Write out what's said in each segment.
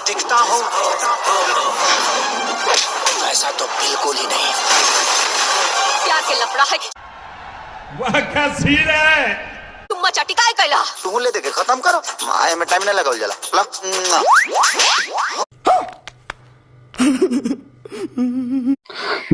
दिखता हूँ? ऐसा तो बिल्कुल ही नहीं। प्यार के लफड़ा है। वाह क्या सीन है। तुम मचाटी काय कैला? तू ले देके खत्म करो, आए में टाइम नहीं लगाओ जला ला।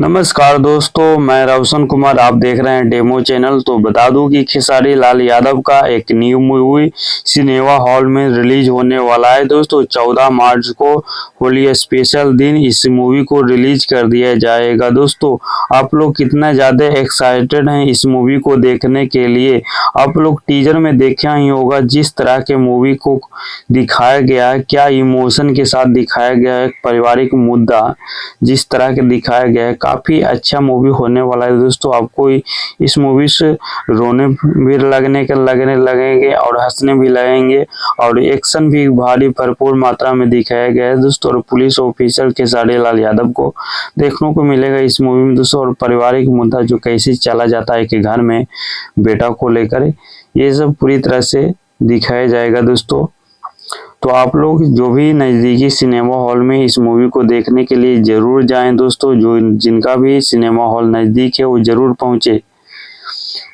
नमस्कार दोस्तों, मैं रोशन कुमार, आप देख रहे हैं डेमो चैनल। तो बता दूं कि खेसारी लाल यादव का एक न्यू मूवी सिनेमा हॉल में रिलीज होने वाला है दोस्तों। 14 मार्च को होली स्पेशल दिन इस मूवी को रिलीज कर दिया जाएगा दोस्तों। आप लोग कितना ज़्यादा एक्साइटेड हैं इस मूवी को देखने के लिए। आप लोग टीजर में देखा ही होगा जिस तरह के मूवी को दिखाया गया है, क्या इमोशन के साथ दिखाया गया है, पारिवारिक मुद्दा जिस तरह के दिखाया गया है, काफी अच्छा मूवी होने वाला है दोस्तों। आपको इस मूवी से रोने भी लगने लगेंगे और हंसने भी लगेंगे, और एक्शन भी भारी भरपूर मात्रा में दिखाया गया है दोस्तों। और पुलिस ऑफिसर खेसारी लाल यादव को देखने को मिलेगा इस मूवी में दोस्तों। और पारिवारिक मुद्दा जो कैसे चला जाता है कि घर में बेटा को लेकर, ये सब पूरी तरह से दिखाया जाएगा दोस्तों। तो आप लोग जो भी नज़दीकी सिनेमा हॉल में इस मूवी को देखने के लिए ज़रूर जाएं दोस्तों। जो जिनका भी सिनेमा हॉल नज़दीक है वो ज़रूर पहुंचे।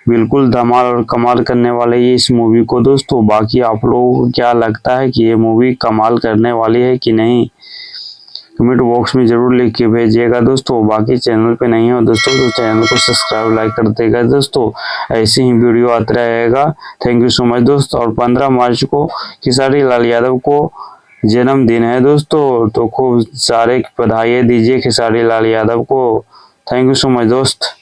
बिल्कुल धमाल और कमाल करने वाले ये इस मूवी को दोस्तों। बाकी आप लोगों को क्या लगता है कि ये मूवी कमाल करने वाली है कि नहीं, कमेंट बॉक्स में ज़रूर लिख के भेजिएगा दोस्तों। बाकी चैनल पे नहीं हो दोस्तों तो चैनल को सब्सक्राइब लाइक कर देगा दोस्तों। ऐसे ही वीडियो आता रहेगा। थैंक यू सो मच दोस्तों। और 15 मार्च को खेसारी लाल यादव को जन्मदिन है दोस्तों, तो खूब सारे बधाई दीजिए खेसारी लाल यादव को। थैंक यू सो मच दोस्त।